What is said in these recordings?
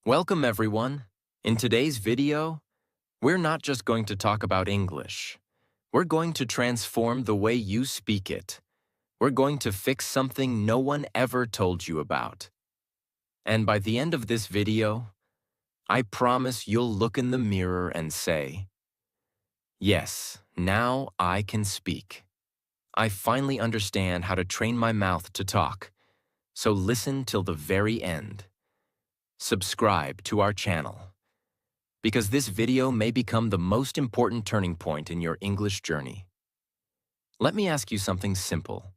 Welcome everyone. In today's video, we're not just going to talk about English. We're going to transform the way you speak it. We're going to fix something no one ever told you about. And by the end of this video, I promise you'll look in the mirror and say, "Yes, now I can speak. I finally understand how to train my mouth to talk." So listen till the very end. Subscribe to our channel, because this video may become the most important turning point in your English journey. Let me ask you something simple.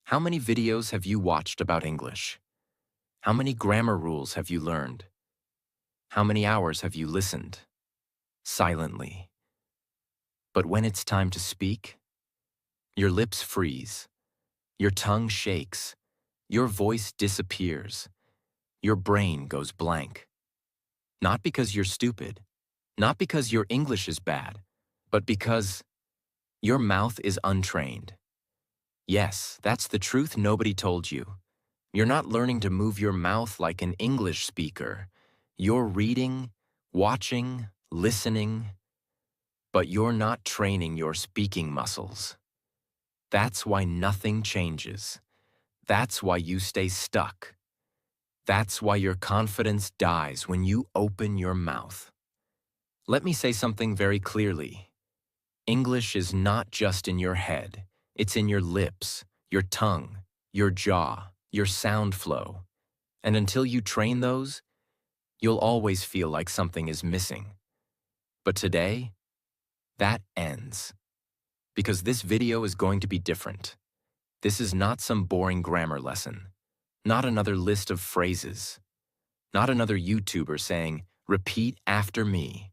How many videos have you watched about English? How many grammar rules have you learned? How many hours have you listened? Silently. But when it's time to speak, your lips freeze, your tongue shakes, your voice disappears, your brain goes blank. Not because you're stupid, not because your English is bad, but because your mouth is untrained. Yes, that's the truth nobody told you. You're not learning to move your mouth like an English speaker. You're reading, watching, listening, but you're not training your speaking muscles. That's why nothing changes. That's why you stay stuck. That's why your confidence dies when you open your mouth. Let me say something very clearly. English is not just in your head. It's in your lips, your tongue, your jaw, your sound flow. And until you train those, you'll always feel like something is missing. But today, that ends. Because this video is going to be different. This is not some boring grammar lesson. Not another list of phrases. Not another YouTuber saying, "Repeat after me."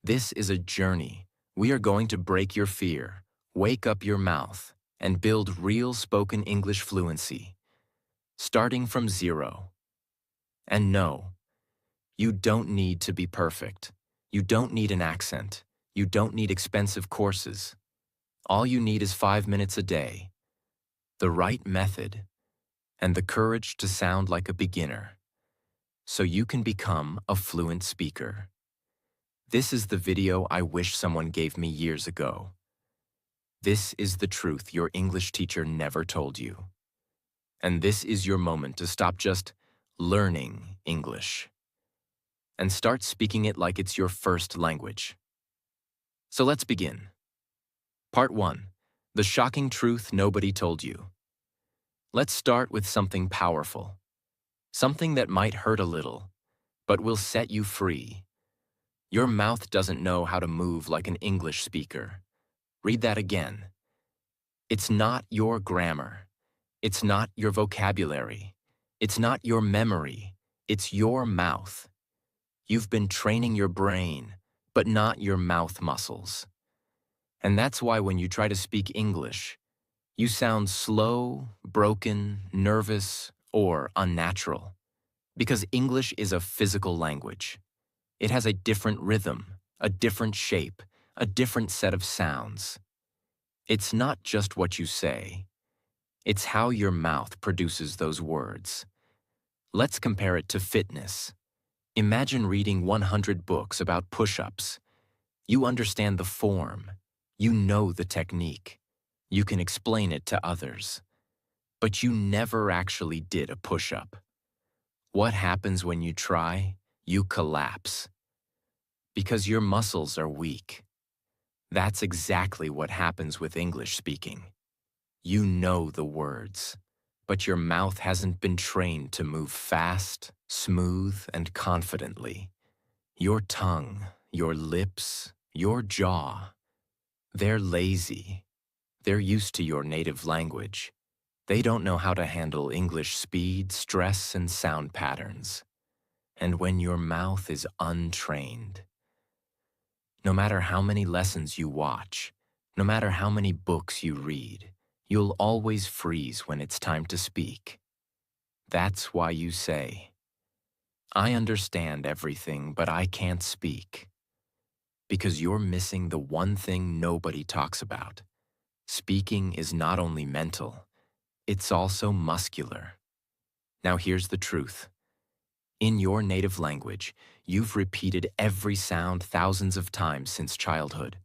This is a journey. We are going to break your fear, wake up your mouth, and build real spoken English fluency, starting from zero. And no, you don't need to be perfect. You don't need an accent. You don't need expensive courses. All you need is 5 minutes a day, the right method, and the courage to sound like a beginner, so you can become a fluent speaker. This is the video I wish someone gave me years ago. This is the truth your English teacher never told you. And this is your moment to stop just learning English and start speaking it like it's your first language. So let's begin. Part 1. The shocking truth nobody told you. Let's start with something powerful. Something that might hurt a little, but will set you free. Your mouth doesn't know how to move like an English speaker. Read that again. It's not your grammar. It's not your vocabulary. It's not your memory. It's your mouth. You've been training your brain, but not your mouth muscles. And that's why when you try to speak English, you sound slow, broken, nervous, or unnatural. Because English is a physical language. It has a different rhythm, a different shape, a different set of sounds. It's not just what you say. It's how your mouth produces those words. Let's compare it to fitness. Imagine reading 100 books about push-ups. You understand the form. You know the technique. You can explain it to others. But you never actually did a push-up. What happens when you try? You collapse. Because your muscles are weak. That's exactly what happens with English speaking. You know the words, but your mouth hasn't been trained to move fast, smooth, and confidently. Your tongue, your lips, your jaw, they're lazy. They're used to your native language. They don't know how to handle English speed, stress, and sound patterns. And when your mouth is untrained, no matter how many lessons you watch, no matter how many books you read, you'll always freeze when it's time to speak. That's why you say, "I understand everything, but I can't speak." Because you're missing the one thing nobody talks about. Speaking is not only mental, it's also muscular. Now here's the truth. In your native language, you've repeated every sound thousands of times since childhood.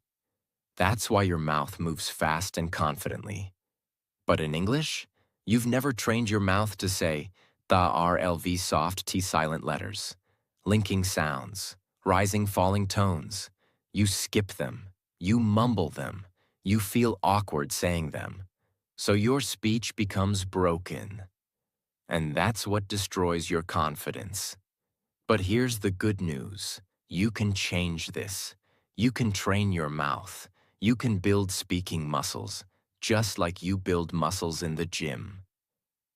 That's why your mouth moves fast and confidently. But in English, you've never trained your mouth to say the RLV soft T silent letters, linking sounds, rising falling tones. You skip them, you mumble them, you feel awkward saying them. So your speech becomes broken. And that's what destroys your confidence. But here's the good news. You can change this. You can train your mouth. You can build speaking muscles, just like you build muscles in the gym.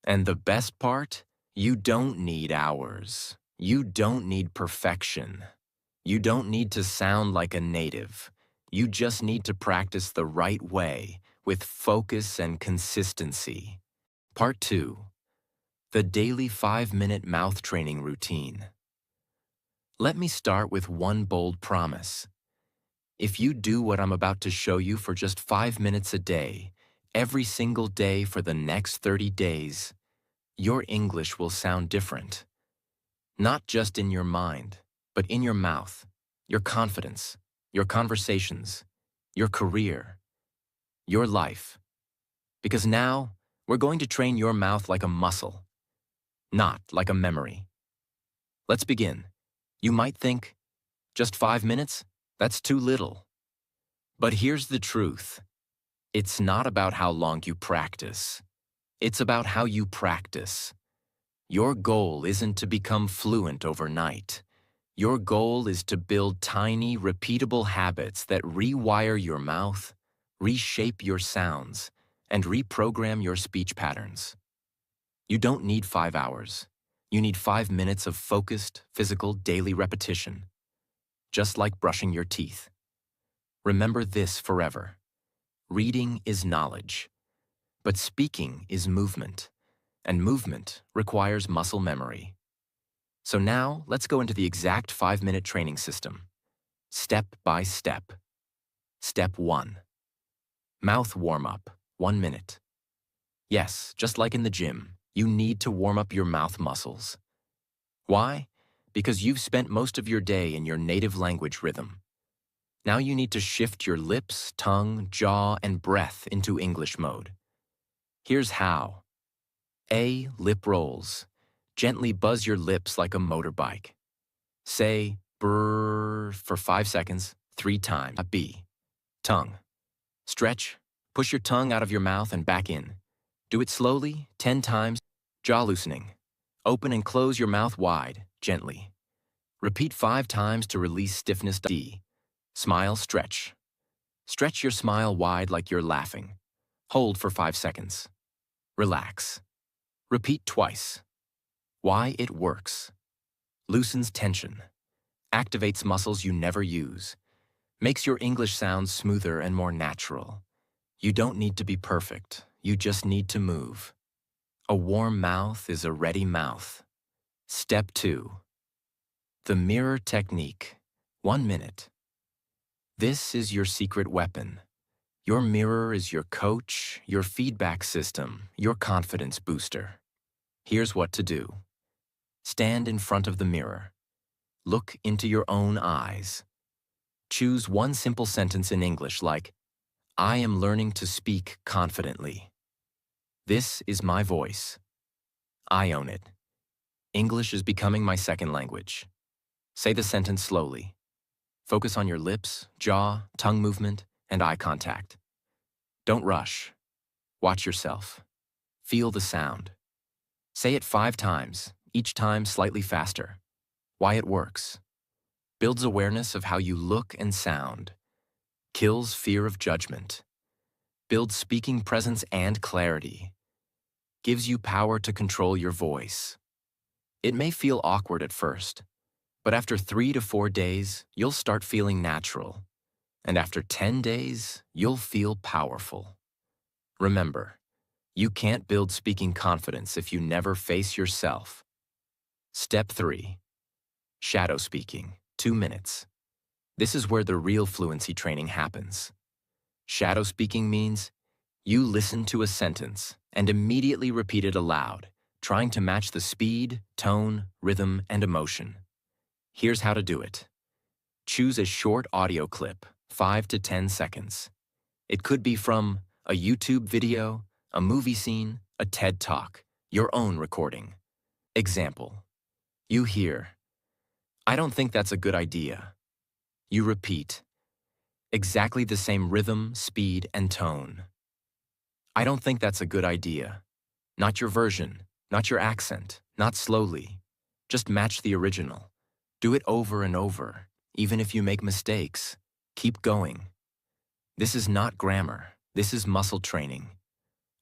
And the best part? You don't need hours. You don't need perfection. You don't need to sound like a native. You just need to practice the right way, with focus and consistency. Part 2. The daily 5-minute mouth training routine. Let me start with one bold promise. If you do what I'm about to show you for just 5 minutes a day, every single day for the next 30 days, your English will sound different. Not just in your mind, but in your mouth, your confidence, your conversations, your career, your life. Because now, we're going to train your mouth like a muscle, not like a memory. Let's begin. You might think, just 5 minutes? That's too little. But here's the truth. It's not about how long you practice. It's about how you practice. Your goal isn't to become fluent overnight. Your goal is to build tiny, repeatable habits that rewire your mouth, reshape your sounds, and reprogram your speech patterns. You don't need 5 hours. You need 5 minutes of focused, physical, daily repetition. Just like brushing your teeth. Remember this forever. Reading is knowledge, but speaking is movement, and movement requires muscle memory. So now, let's go into the exact 5-minute training system, step by step. Step 1. Mouth warm-up, 1 minute. Yes, just like in the gym, you need to warm up your mouth muscles. Why? Because you've spent most of your day in your native language rhythm. Now you need to shift your lips, tongue, jaw, and breath into English mode. Here's how. A. Lip rolls. Gently buzz your lips like a motorbike. Say brrr for 5 seconds, 3 times. B. Tongue. Stretch. Push your tongue out of your mouth and back in. Do it slowly, 10 times. Jaw loosening. Open and close your mouth wide, gently. Repeat 5 times to release stiffness. D. Smile, stretch. Stretch your smile wide like you're laughing. Hold for 5 seconds. Relax. Repeat twice. Why it works. Loosens tension. Activates muscles you never use. Makes your English sound smoother and more natural. You don't need to be perfect. You just need to move. A warm mouth is a ready mouth. Step 2. The mirror technique. 1 minute. This is your secret weapon. Your mirror is your coach, your feedback system, your confidence booster. Here's what to do. Stand in front of the mirror. Look into your own eyes. Choose one simple sentence in English like, I am learning to speak confidently. This is my voice. I own it. English is becoming my second language. Say the sentence slowly. Focus on your lips, jaw, tongue movement, and eye contact. Don't rush. Watch yourself. Feel the sound. Say it 5 times, each time slightly faster. Why it works. Builds awareness of how you look and sound. Kills fear of judgment. Builds speaking presence and clarity. Gives you power to control your voice. It may feel awkward at first, but after 3 to 4 days, you'll start feeling natural. And after 10 days, you'll feel powerful. Remember, you can't build speaking confidence if you never face yourself. Step 3. Shadow speaking, 2 minutes. This is where the real fluency training happens. Shadow speaking means you listen to a sentence and immediately repeat it aloud, trying to match the speed, tone, rhythm, and emotion. Here's how to do it. Choose a short audio clip, 5 to 10 seconds. It could be from a YouTube video, a movie scene, a TED Talk, your own recording. Example. You hear, "I don't think that's a good idea." You repeat, exactly the same rhythm, speed, and tone. "I don't think that's a good idea." Not your version, not your accent, not slowly. Just match the original. Do it over and over, even if you make mistakes. Keep going. This is not grammar. This is muscle training.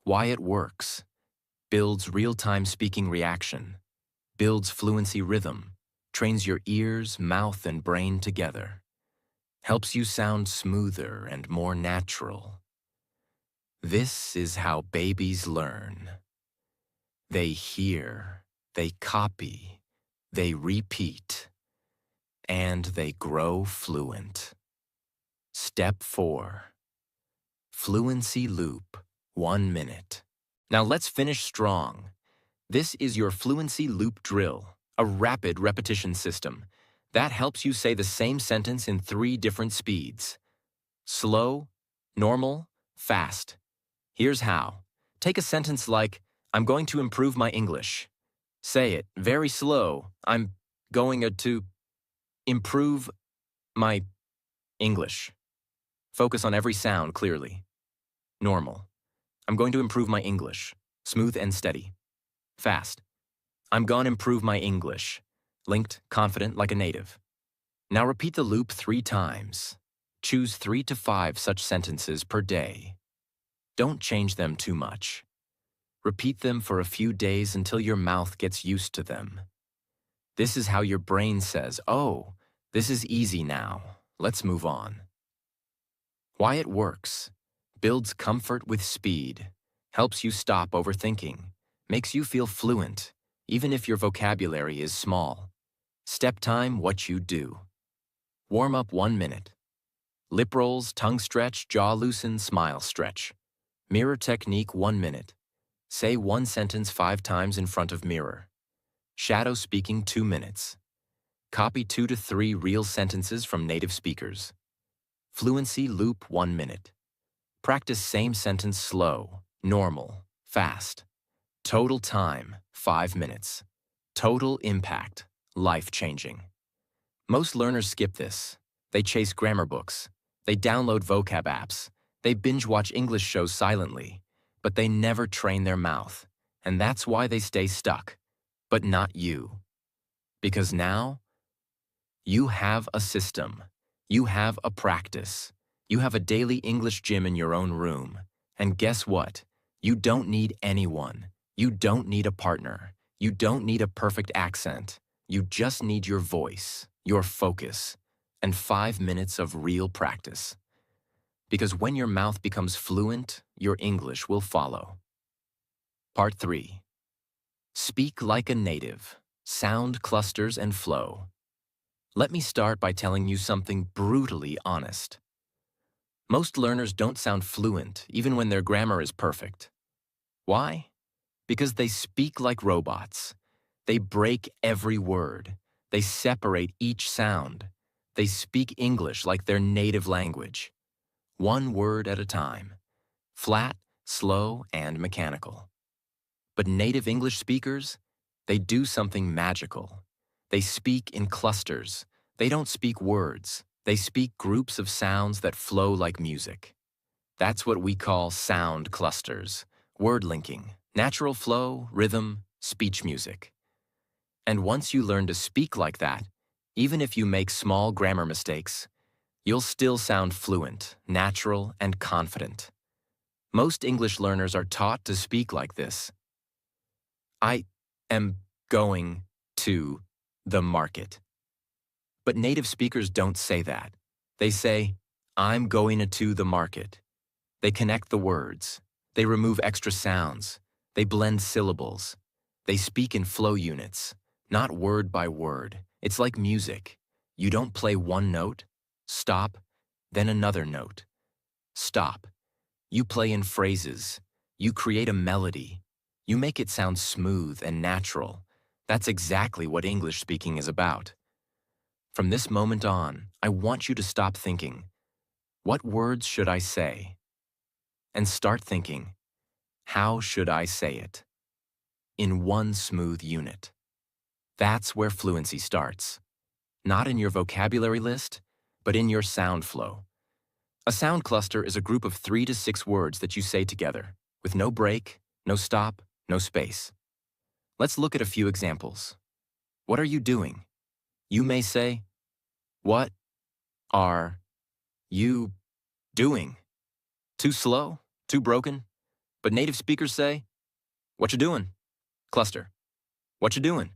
Why it works. Builds real-time speaking reaction. Builds fluency rhythm. Trains your ears, mouth, and brain together. Helps you sound smoother and more natural. This is how babies learn. They hear, they copy, they repeat, and they grow fluent. Step 4. Fluency loop, 1 minute. Now let's finish strong. This is your fluency loop drill, a rapid repetition system that helps you say the same sentence in 3 different speeds. Slow, normal, fast. Here's how. Take a sentence like, "I'm going to improve my English." Say it very slow. "I'm going to improve my English." Focus on every sound clearly. Normal. "I'm going to improve my English." Smooth and steady. Fast. "I'm gonna improve my English." Linked, confident like a native. Now repeat the loop 3 times. Choose 3 to 5 such sentences per day. Don't change them too much. Repeat them for a few days until your mouth gets used to them. This is how your brain says, "Oh, this is easy now. Let's move on." Why it works. Builds comfort with speed. Helps you stop overthinking. Makes you feel fluent, even if your vocabulary is small. Step time, what you do. Warm up 1 minute. Lip rolls, tongue stretch, jaw loosen, smile stretch. Mirror technique 1 minute. Say 1 sentence 5 times in front of mirror. Shadow speaking 2 minutes. Copy 2 to 3 real sentences from native speakers. Fluency loop 1 minute. Practice same sentence slow, normal, fast. Total time 5 minutes. Total impact, life-changing. Most learners skip this. They chase grammar books. They download vocab apps. They binge-watch English shows silently. But they never train their mouth. And that's why they stay stuck. But not you. Because now, you have a system. You have a practice. You have a daily English gym in your own room. And guess what? You don't need anyone. You don't need a partner. You don't need a perfect accent. You just need your voice, your focus, and 5 minutes of real practice. Because when your mouth becomes fluent, your English will follow. Part 3. Speak like a native. Sound clusters and flow. Let me start by telling you something brutally honest. Most learners don't sound fluent even when their grammar is perfect. Why? Because they speak like robots. They break every word. They separate each sound. They speak English like their native language. 1 word at a time. Flat, slow, and mechanical. But native English speakers, they do something magical. They speak in clusters. They don't speak words. They speak groups of sounds that flow like music. That's what we call sound clusters, word linking, natural flow, rhythm, speech music. And once you learn to speak like that, even if you make small grammar mistakes, you'll still sound fluent, natural, and confident. Most English learners are taught to speak like this. "I am going to the market." But native speakers don't say that. They say, "I'm going to the market." They connect the words. They remove extra sounds. They blend syllables. They speak in flow units, not word by word. It's like music. You don't play 1 note, stop, then another note. Stop. You play in phrases. You create a melody. You make it sound smooth and natural. That's exactly what English speaking is about. From this moment on, I want you to stop thinking, what words should I say? And start thinking, how should I say it? In one smooth unit. That's where fluency starts. Not in your vocabulary list, but in your sound flow. A sound cluster is a group of 3 to 6 words that you say together, with no break, no stop, no space. Let's look at a few examples. What are you doing? You may say, what are you doing? Too slow? Too broken? But native speakers say, what you doing? Cluster. What you doing?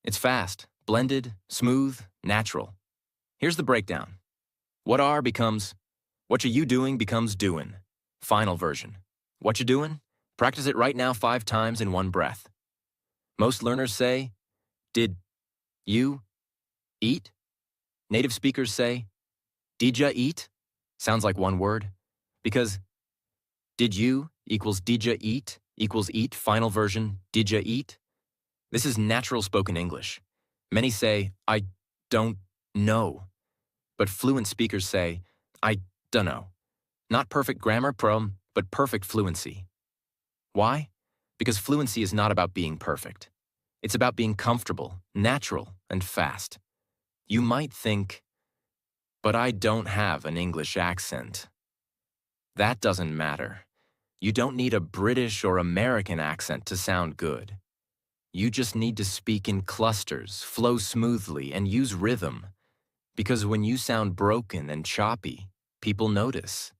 It's fast, blended, smooth, natural. Here's the breakdown. What are becomes, what you doing becomes doing. Final version. What you doing? Practice it right now 5 times in one breath. Most learners say, did you eat? Native speakers say, did ya eat? Sounds like one word. Because did you equals did ya eat equals eat, final version, did ya eat? This is natural spoken English. Many say, I don't know. But fluent speakers say, I dunno. Not perfect grammar, but perfect fluency. Why? Because fluency is not about being perfect. It's about being comfortable, natural, and fast. You might think, but I don't have an English accent. That doesn't matter. You don't need a British or American accent to sound good. You just need to speak in clusters, flow smoothly, and use rhythm. Because when you sound broken and choppy, people notice.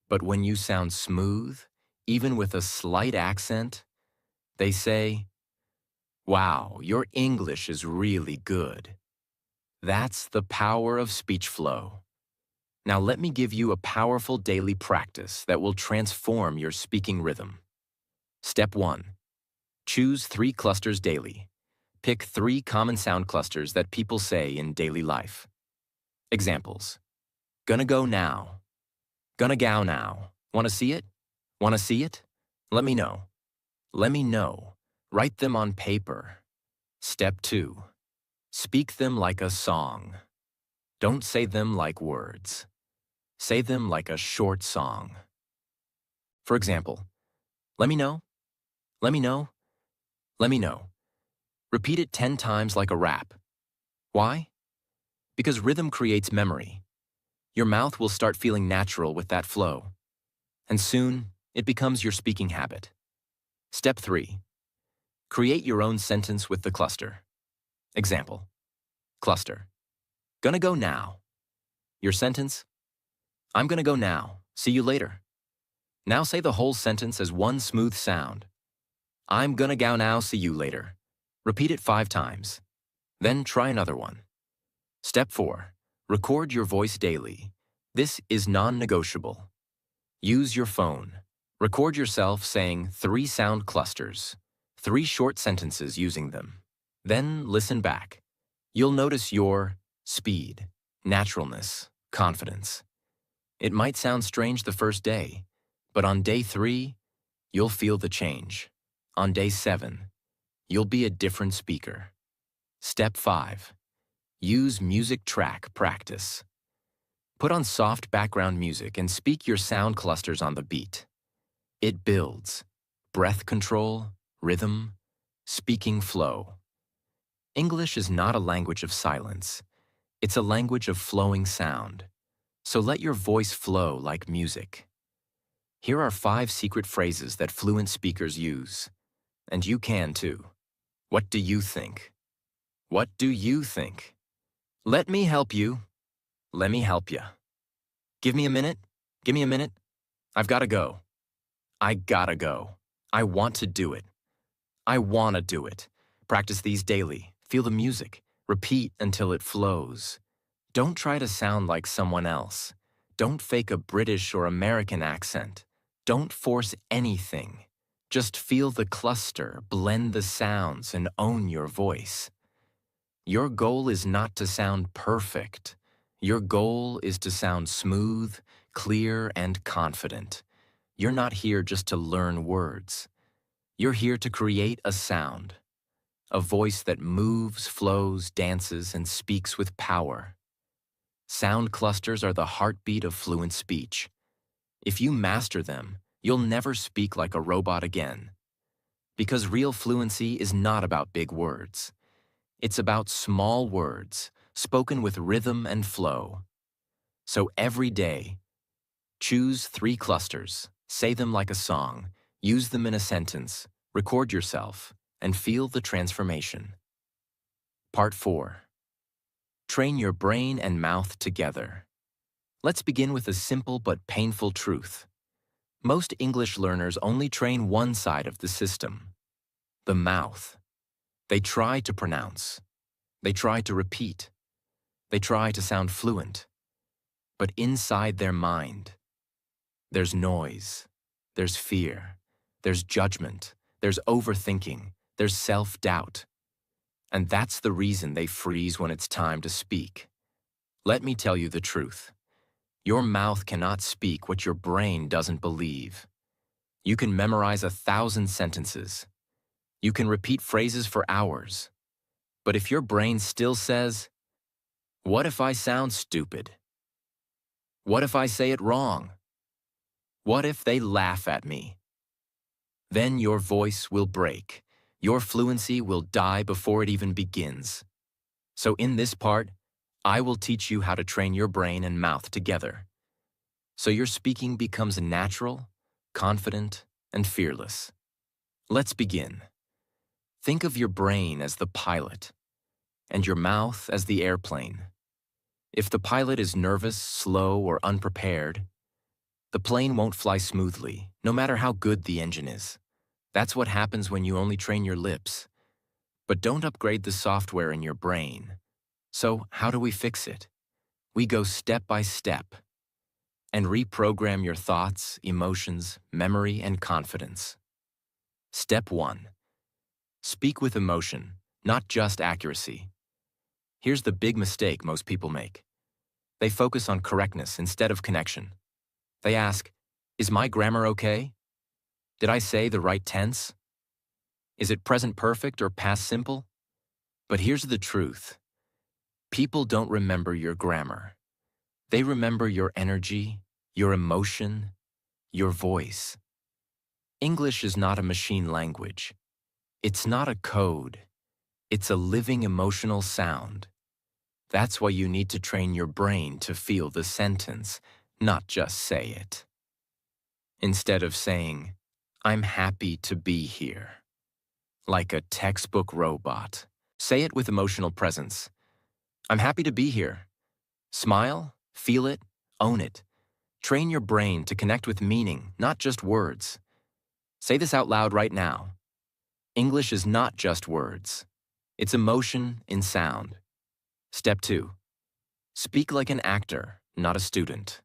But when you sound smooth, even with a slight accent, they say, wow, your English is really good. That's the power of speech flow. Now let me give you a powerful daily practice that will transform your speaking rhythm. Step 1. Choose 3 clusters daily. Pick 3 common sound clusters that people say in daily life. Examples. Gonna go now. Gonna go now. Wanna see it? Wanna see it? Let me know. Let me know. Write them on paper. Step 2. Speak them like a song. Don't say them like words. Say them like a short song. For example, let me know. Let me know. Let me know. Repeat it 10 times like a rap. Why? Because rhythm creates memory. Your mouth will start feeling natural with that flow. And soon, it becomes your speaking habit. Step 3. Create your own sentence with the cluster. Example. Cluster. Gonna go now. Your sentence? I'm gonna go now. See you later. Now say the whole sentence as one smooth sound. I'm gonna go now. See you later. Repeat it 5 times. Then try another one. Step 4. Record your voice daily. This is non-negotiable. Use your phone. Record yourself saying 3 sound clusters, 3 short sentences using them. Then listen back. You'll notice your speed, naturalness, confidence. It might sound strange the first day, but on day 3, you'll feel the change. On day 7, you'll be a different speaker. Step 5. Use music track practice. Put on soft background music and speak your sound clusters on the beat. It builds breath control, rhythm, speaking flow. English is not a language of silence. It's a language of flowing sound. So let your voice flow like music. Here are 5 secret phrases that fluent speakers use. And you can too. What do you think? What do you think? Let me help you. Let me help you. Give me a minute. Give me a minute. I've got to go. I gotta go. I want to do it. I wanna do it. Practice these daily. Feel the music. Repeat until it flows. Don't try to sound like someone else. Don't fake a British or American accent. Don't force anything. Just feel the cluster, blend the sounds, and own your voice. Your goal is not to sound perfect. Your goal is to sound smooth, clear, and confident. You're not here just to learn words. You're here to create a sound, a voice that moves, flows, dances, and speaks with power. Sound clusters are the heartbeat of fluent speech. If you master them, you'll never speak like a robot again. Because real fluency is not about big words. It's about small words, spoken with rhythm and flow. So every day, choose 3 clusters, say them like a song, use them in a sentence, record yourself, and feel the transformation. Part 4. Train your brain and mouth together. Let's begin with a simple but painful truth. Most English learners only train one side of the system, the mouth. They try to pronounce. They try to repeat. They try to sound fluent. But inside their mind, there's noise, there's fear, there's judgment, there's overthinking, there's self-doubt. And that's the reason they freeze when it's time to speak. Let me tell you the truth. Your mouth cannot speak what your brain doesn't believe. You can memorize 1,000 sentences. You can repeat phrases for hours. But if your brain still says, "What if I sound stupid? What if I say it wrong? What if they laugh at me?" Then your voice will break. Your fluency will die before it even begins. So in this part, I will teach you how to train your brain and mouth together, so your speaking becomes natural, confident, and fearless. Let's begin. Think of your brain as the pilot, and your mouth as the airplane. If the pilot is nervous, slow, or unprepared, the plane won't fly smoothly, no matter how good the engine is. That's what happens when you only train your lips. But don't upgrade the software in your brain. So how do we fix it? We go step by step and reprogram your thoughts, emotions, memory, and confidence. Step 1. Speak with emotion, not just accuracy. Here's the big mistake most people make. They focus on correctness instead of connection. They ask, "Is my grammar okay? Did I say the right tense? Is it present perfect or past simple?" But here's the truth. People don't remember your grammar. They remember your energy, your emotion, your voice. English is not a machine language. It's not a code. It's a living emotional sound. That's why you need to train your brain to feel the sentence, not just say it. Instead of saying, "I'm happy to be here," like a textbook robot, say it with emotional presence. "I'm happy to be here." Smile, feel it, own it. Train your brain to connect with meaning, not just words. Say this out loud right now. English is not just words. It's emotion in sound. Step 2. Speak like an actor, not a student.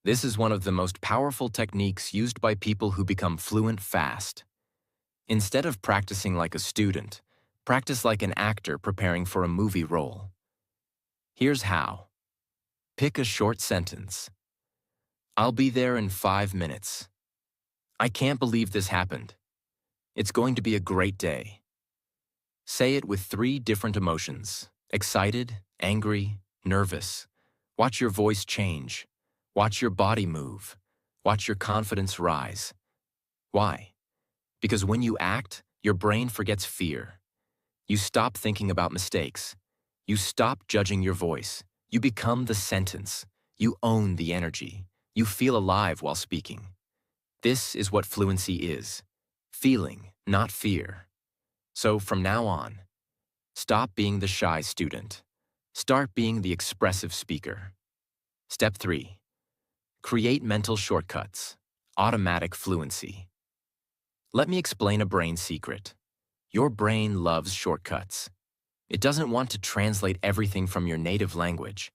This is one of the most powerful techniques used by people who become fluent fast. Instead of practicing like a student, practice like an actor preparing for a movie role. Here's how. Pick a short sentence. "I'll be there in 5 minutes. I can't believe this happened. It's going to be a great day." Say it with 3 different emotions: excited, angry, nervous. Watch your voice change. Watch your body move. Watch your confidence rise. Why? Because when you act, your brain forgets fear. You stop thinking about mistakes. You stop judging your voice. You become the sentence. You own the energy. You feel alive while speaking. This is what fluency is. Feeling, not fear. So from now on, stop being the shy student. Start being the expressive speaker. Step 3. Create mental shortcuts. Automatic fluency. Let me explain a brain secret. Your brain loves shortcuts. It doesn't want to translate everything from your native language.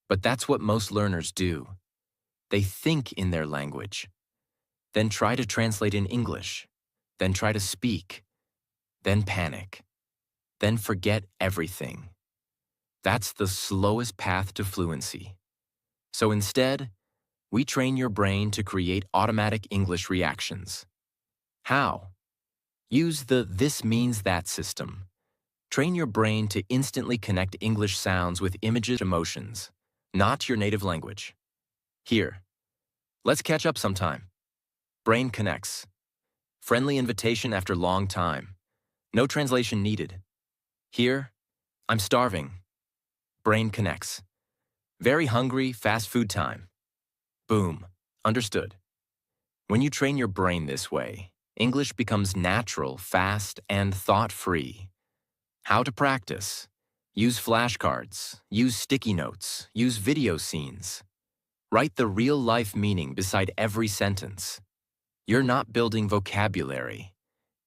But that's what most learners do. They think in their language, then try to translate in English, then try to speak, then panic, then forget everything. That's the slowest path to fluency. So instead, we train your brain to create automatic English reactions. How? Use the "this means that" system. Train your brain to instantly connect English sounds with images, emotions, not your native language. Here, let's catch up sometime. Brain connects. Friendly invitation after long time. No translation needed. Here, I'm starving. Brain connects. Very hungry, fast food time. Boom. Understood. When you train your brain this way, English becomes natural, fast, and thought-free. How to practice? Use flashcards, use sticky notes, use video scenes. Write the real-life meaning beside every sentence. You're not building vocabulary.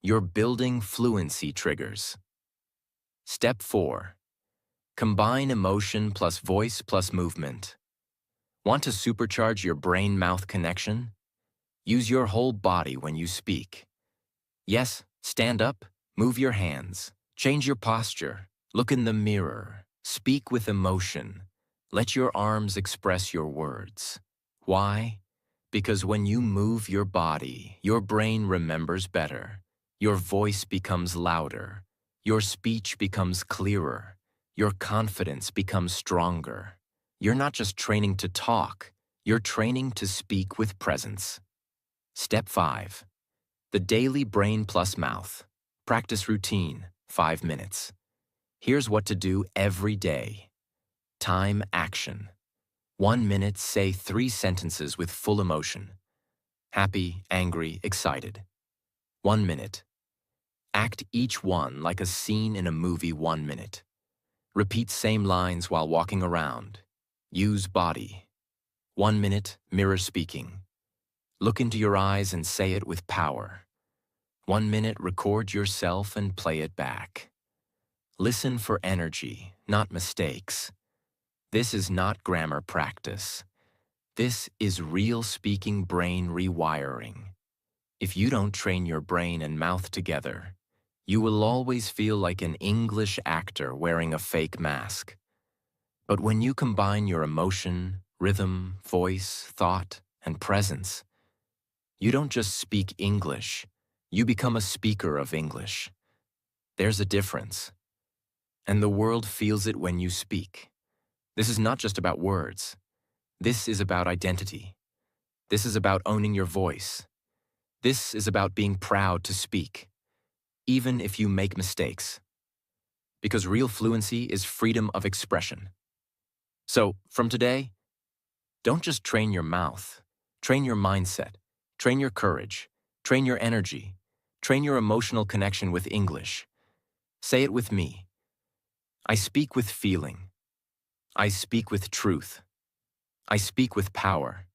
You're building fluency triggers. Step 4. Combine emotion plus voice plus movement. Want to supercharge your brain-mouth connection? Use your whole body when you speak. Yes, stand up, move your hands, change your posture, look in the mirror, speak with emotion. Let your arms express your words. Why? Because when you move your body, your brain remembers better. Your voice becomes louder. Your speech becomes clearer. Your confidence becomes stronger. You're not just training to talk, you're training to speak with presence. Step 5. The daily brain plus mouth. Practice routine, 5 minutes. Here's what to do every day. Time action. 1 minute, say 3 sentences with full emotion. Happy, angry, excited. 1 minute. Act each one like a scene in a movie. 1 minute. Repeat same lines while walking around. Use body. 1 minute, mirror speaking. Look into your eyes and say it with power. 1 minute, record yourself and play it back. Listen for energy, not mistakes. This is not grammar practice. This is real speaking brain rewiring. If you don't train your brain and mouth together, you will always feel like an English actor wearing a fake mask. But when you combine your emotion, rhythm, voice, thought, and presence, you don't just speak English, you become a speaker of English. There's a difference. And the world feels it when you speak. This is not just about words. This is about identity. This is about owning your voice. This is about being proud to speak, even if you make mistakes. Because real fluency is freedom of expression. So, from today, don't just train your mouth, train your mindset, train your courage, train your energy, train your emotional connection with English. Say it with me. I speak with feeling. I speak with truth. I speak with power.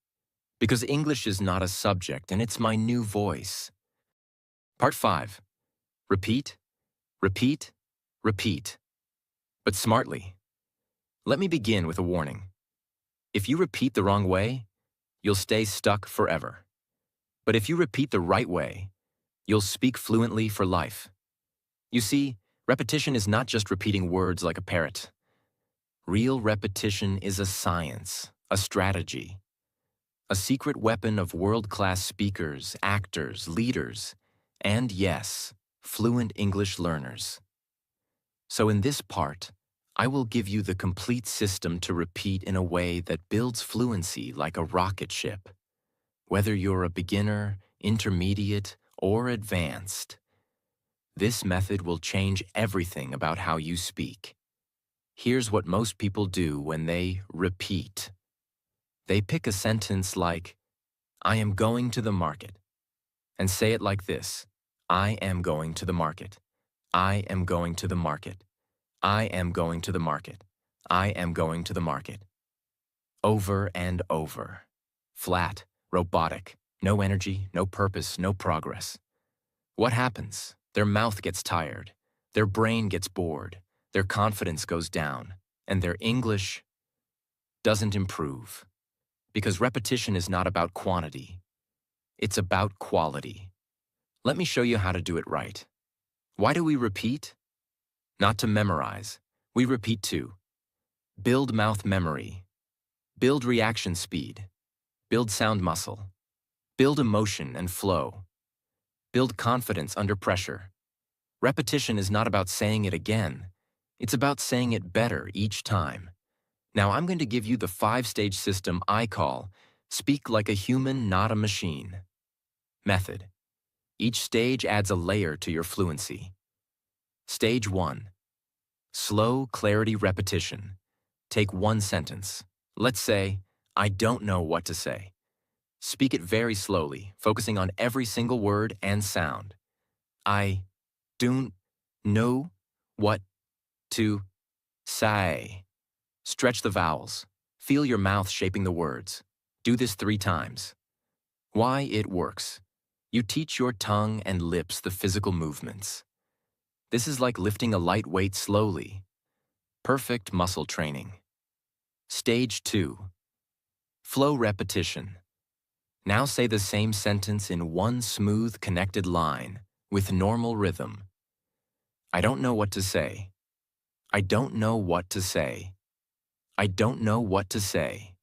Because English is not a subject and it's my new voice. Part 5. Repeat, repeat, repeat. But smartly. Let me begin with a warning. If you repeat the wrong way, you'll stay stuck forever. But if you repeat the right way, you'll speak fluently for life. You see, repetition is not just repeating words like a parrot. Real repetition is a science, a strategy, a secret weapon of world-class speakers, actors, leaders, and yes, fluent English learners. So in this part, I will give you the complete system to repeat in a way that builds fluency like a rocket ship. Whether you're a beginner, intermediate, or advanced, this method will change everything about how you speak. Here's what most people do when they repeat. They pick a sentence like, I am going to the market, and say it like this. I am going to the market. I am going to the market. I am going to the market. I am going to the market. Over and over. Flat, robotic, no energy, no purpose, no progress. What happens? Their mouth gets tired, their brain gets bored, their confidence goes down, and their English doesn't improve. Because repetition is not about quantity. It's about quality. Let me show you how to do it right. Why do we repeat? Not to memorize. We repeat to build mouth memory, build reaction speed, build sound muscle, build emotion and flow. Build confidence under pressure. Repetition is not about saying it again. It's about saying it better each time. Now I'm going to give you the 5-stage system I call Speak Like a Human, Not a Machine. Method. Each stage adds a layer to your fluency. Stage 1. Slow clarity repetition. Take one sentence. Let's say, I don't know what to say. Speak it very slowly, focusing on every single word and sound. I don't know what to say. Stretch the vowels. Feel your mouth shaping the words. Do this 3 times. Why it works. You teach your tongue and lips the physical movements. This is like lifting a light weight slowly. Perfect muscle training. Stage 2. Flow repetition. Now say the same sentence in one smooth, connected line with normal rhythm. I don't know what to say. I don't know what to say. I don't know what to say.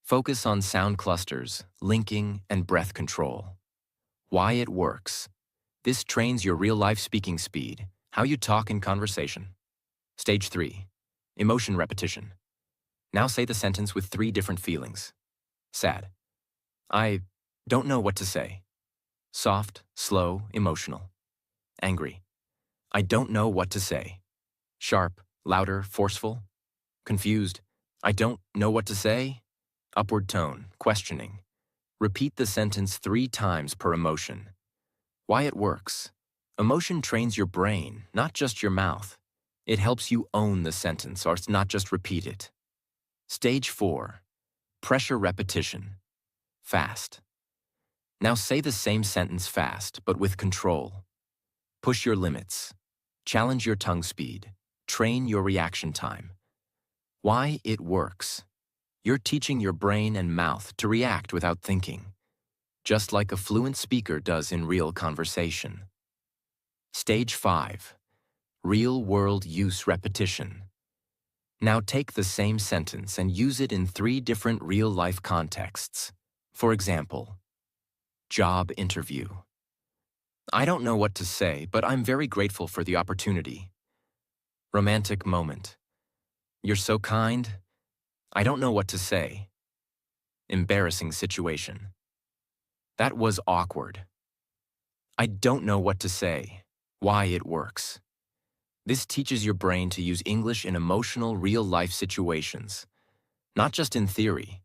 Focus on sound clusters, linking, and breath control. Why it works. This trains your real-life speaking speed, how you talk in conversation. Stage 3. Emotion repetition. Now say the sentence with 3 different feelings. Sad. I don't know what to say. Soft, slow, emotional. Angry. I don't know what to say. Sharp, louder, forceful. Confused. I don't know what to say. Upward tone, questioning. Repeat the sentence 3 times per emotion. Why it works. Emotion trains your brain, not just your mouth. It helps you own the sentence or not just repeat it. Stage 4. Pressure repetition. Fast. Now say the same sentence fast, but with control. Push your limits. Challenge your tongue speed. Train your reaction time. Why it works. You're teaching your brain and mouth to react without thinking, just like a fluent speaker does in real conversation. Stage 5. Real-world use repetition. Now take the same sentence and use it in 3 different real-life contexts. For example, job interview. I don't know what to say, but I'm very grateful for the opportunity. Romantic moment. You're so kind. I don't know what to say. Embarrassing situation. That was awkward. I don't know what to say. Why it works. This teaches your brain to use English in emotional, real-life situations, not just in theory.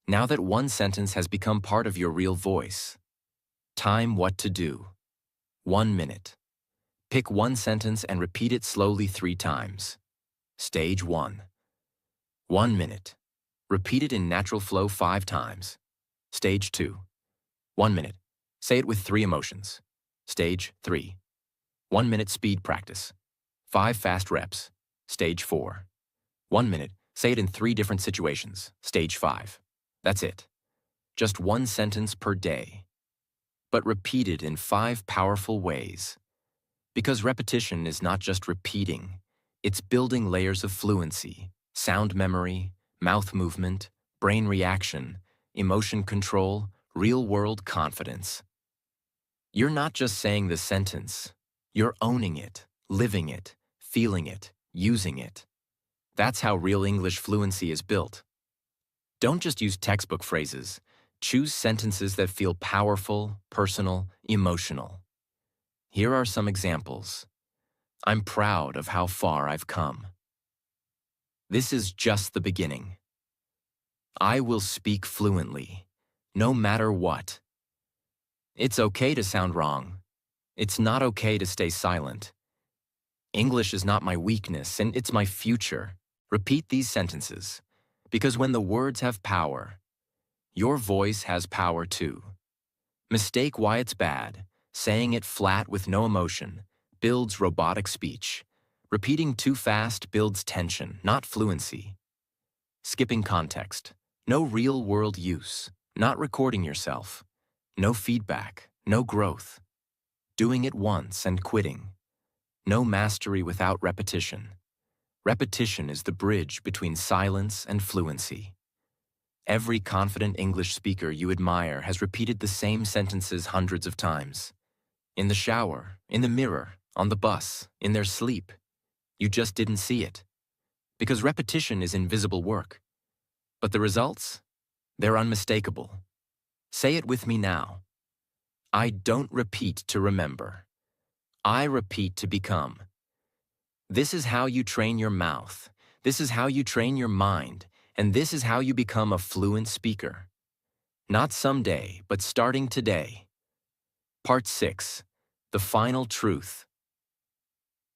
Now that one sentence has become part of your real voice. Time what to do. 1 minute. Pick one sentence and repeat it slowly 3 times. Stage 1. 1 minute. Repeat it in natural flow 5 times. Stage 2. 1 minute. Say it with 3 emotions. Stage 3. 1 minute speed practice. 5 fast reps. Stage 4. 1 minute. Say it in 3 different situations. Stage 5. That's it. Just 1 sentence per day. But repeated in 5 powerful ways. Because repetition is not just repeating, it's building layers of fluency, sound memory, mouth movement, brain reaction, emotion control, real-world confidence. You're not just saying the sentence, you're owning it, living it, feeling it, using it. That's how real English fluency is built. Don't just use textbook phrases. Choose sentences that feel powerful, personal, emotional. Here are some examples. I'm proud of how far I've come. This is just the beginning. I will speak fluently, no matter what. It's okay to sound wrong. It's not okay to stay silent. English is not my weakness, and it's my future. Repeat these sentences, because when the words have power, your voice has power too. Mistake why it's bad. Saying it flat with no emotion builds robotic speech. Repeating too fast builds tension, not fluency. Skipping context. No real-world use. Not recording yourself. No feedback. No growth. Doing it once and quitting. No mastery without repetition. Repetition is the bridge between silence and fluency. Every confident English speaker you admire has repeated the same sentences hundreds of times. In the shower, in the mirror, on the bus, in their sleep. You just didn't see it. Because repetition is invisible work. But the results? They're unmistakable. Say it with me now. I don't repeat to remember. I repeat to become. This is how you train your mouth. This is how you train your mind. And this is how you become a fluent speaker. Not someday, but starting today. Part 6. The final truth.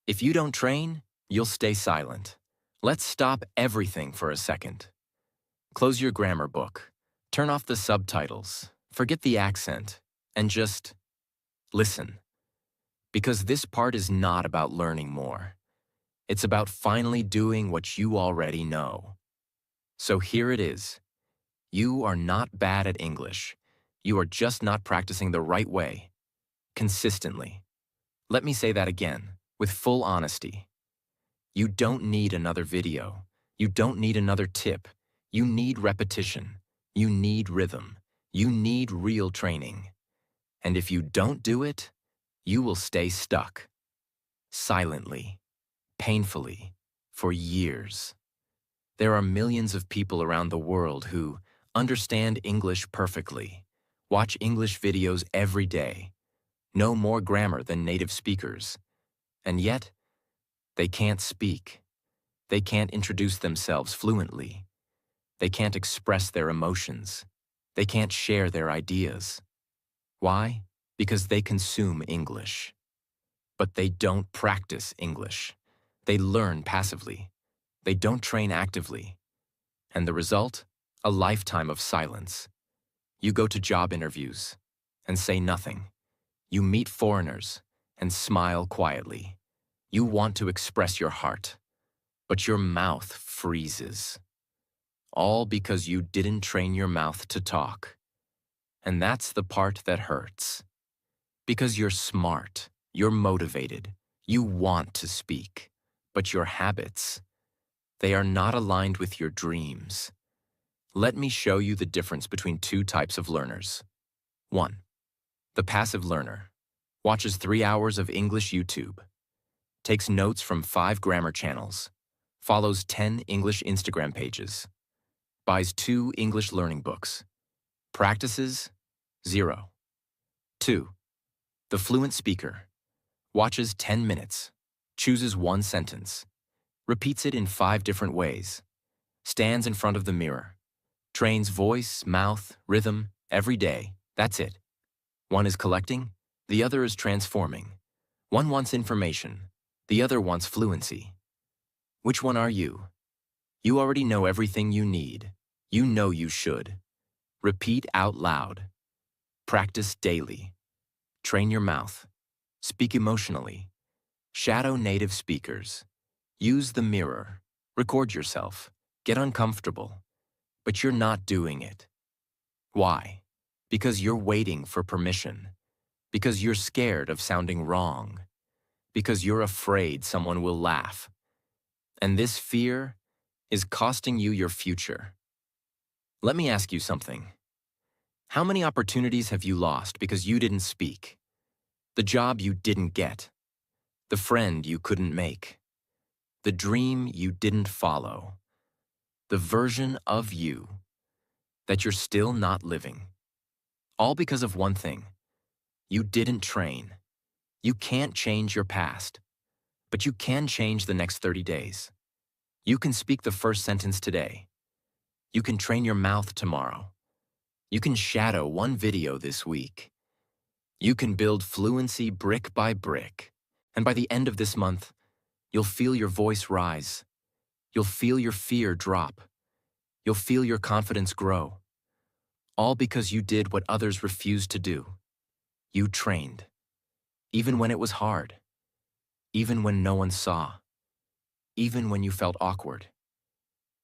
If you don't train, you'll stay silent. Let's stop everything for a second. Close your grammar book. Turn off the subtitles. Forget the accent. And just listen. Because this part is not about learning more. It's about finally doing what you already know. So here it is. You are not bad at English. You are just not practicing the right way, consistently. Let me say that again, with full honesty. You don't need another video. You don't need another tip. You need repetition. You need rhythm. You need real training. And if you don't do it, you will stay stuck. Silently. Painfully. For years. There are millions of people around the world who understand English perfectly, watch English videos every day, know more grammar than native speakers, and yet, they can't speak. They can't introduce themselves fluently. They can't express their emotions. They can't share their ideas. Why? Because they consume English. But they don't practice English. They learn passively. They don't train actively. And the result? A lifetime of silence. You go to job interviews and say nothing. You meet foreigners and smile quietly. You want to express your heart, but your mouth freezes. All because you didn't train your mouth to talk. And that's the part that hurts. Because you're smart, you're motivated, you want to speak, but your habits, they are not aligned with your dreams. Let me show you the difference between two types of learners. 1. The passive learner watches 3 hours of English YouTube, takes notes from 5 grammar channels, follows 10 English Instagram pages, buys 2 English learning books, practices 0. 2. The fluent speaker watches 10 minutes, chooses 1 sentence, repeats it in 5 different ways, stands in front of the mirror, trains voice, mouth, rhythm every day. That's it. One is collecting, the other is transforming. One wants information, the other wants fluency. Which one are you? You already know everything you need. You know you should. Repeat out loud. Practice daily. Train your mouth. Speak emotionally. Shadow native speakers. Use the mirror. Record yourself. Get uncomfortable. But you're not doing it. Why? Because you're waiting for permission. Because you're scared of sounding wrong. Because you're afraid someone will laugh. And this fear is costing you your future. Let me ask you something. How many opportunities have you lost because you didn't speak? The job you didn't get. The friend you couldn't make. The dream you didn't follow. The version of you that you're still not living. All because of one thing. You didn't train. You can't change your past, but you can change the next 30 days. You can speak the first sentence today. You can train your mouth tomorrow. You can shadow 1 video this week. You can build fluency brick by brick. And by the end of this month, you'll feel your voice rise. You'll feel your fear drop. You'll feel your confidence grow. All because you did what others refused to do. You trained. Even when it was hard. Even when no one saw. Even when you felt awkward.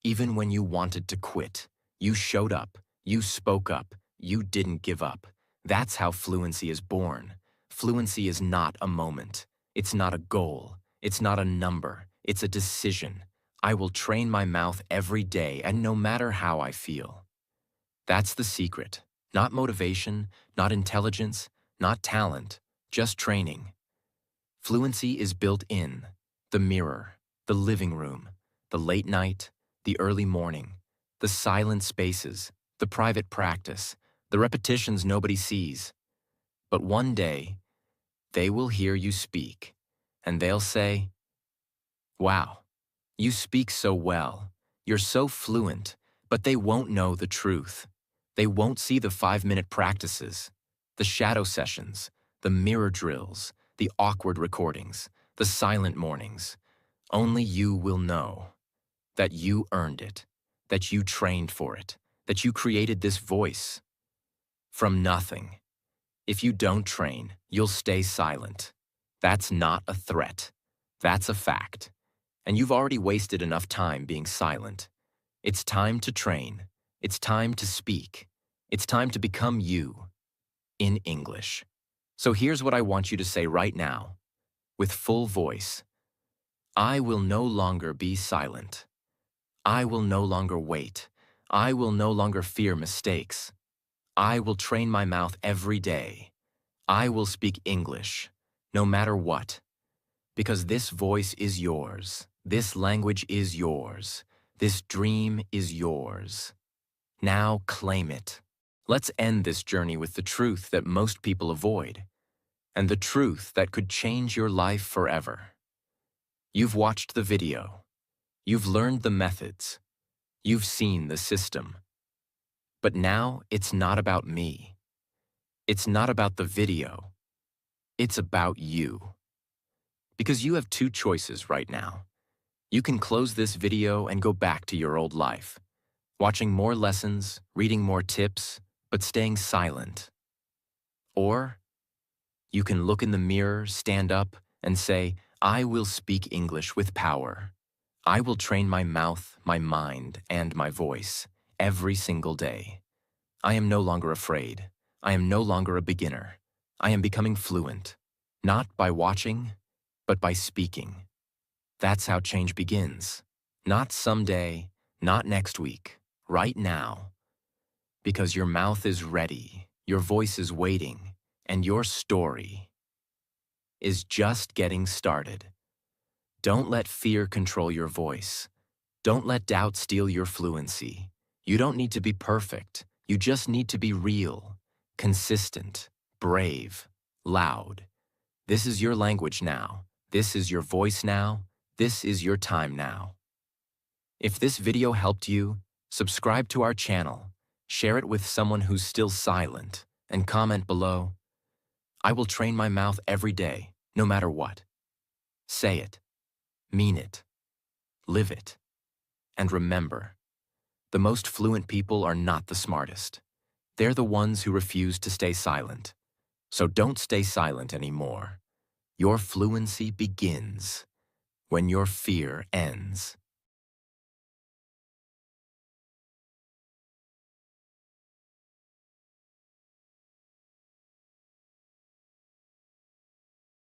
Even when you wanted to quit. You showed up. You spoke up. You didn't give up. That's how fluency is born. Fluency is not a moment. It's not a goal. It's not a number. It's a decision. I will train my mouth every day and no matter how I feel. That's the secret. Not motivation, not intelligence, not talent, just training. Fluency is built in the mirror, the living room, the late night, the early morning, the silent spaces, the private practice, the repetitions nobody sees. But one day, they will hear you speak, and they'll say, "Wow, you speak so well. You're so fluent," but they won't know the truth. They won't see the 5-minute practices, the shadow sessions, the mirror drills, the awkward recordings, the silent mornings. Only you will know that you earned it, that you trained for it, that you created this voice from nothing. If you don't train, you'll stay silent. That's not a threat. That's a fact. And you've already wasted enough time being silent. It's time to train. It's time to speak. It's time to become you in English. So here's what I want you to say right now, with full voice. I will no longer be silent. I will no longer wait. I will no longer fear mistakes. I will train my mouth every day. I will speak English, no matter what. Because this voice is yours. This language is yours. This dream is yours. Now claim it. Let's end this journey with the truth that most people avoid, and the truth that could change your life forever. You've watched the video. You've learned the methods. You've seen the system. But now it's not about me. It's not about the video. It's about you. Because you have two choices right now. You can close this video and go back to your old life, watching more lessons, reading more tips, but staying silent. Or you can look in the mirror, stand up, and say, I will speak English with power. I will train my mouth, my mind, and my voice every single day. I am no longer afraid. I am no longer a beginner. I am becoming fluent, not by watching, but by speaking. That's how change begins. Not someday, not next week, right now. Because your mouth is ready, your voice is waiting, and your story is just getting started. Don't let fear control your voice. Don't let doubt steal your fluency. You don't need to be perfect. You just need to be real, consistent, brave, loud. This is your language now. This is your voice now. This is your time now. If this video helped you, subscribe to our channel, share it with someone who's still silent, and comment below. I will train my mouth every day, no matter what. Say it, mean it, live it. And remember, the most fluent people are not the smartest. They're the ones who refuse to stay silent. So don't stay silent anymore. Your fluency begins when your fear ends.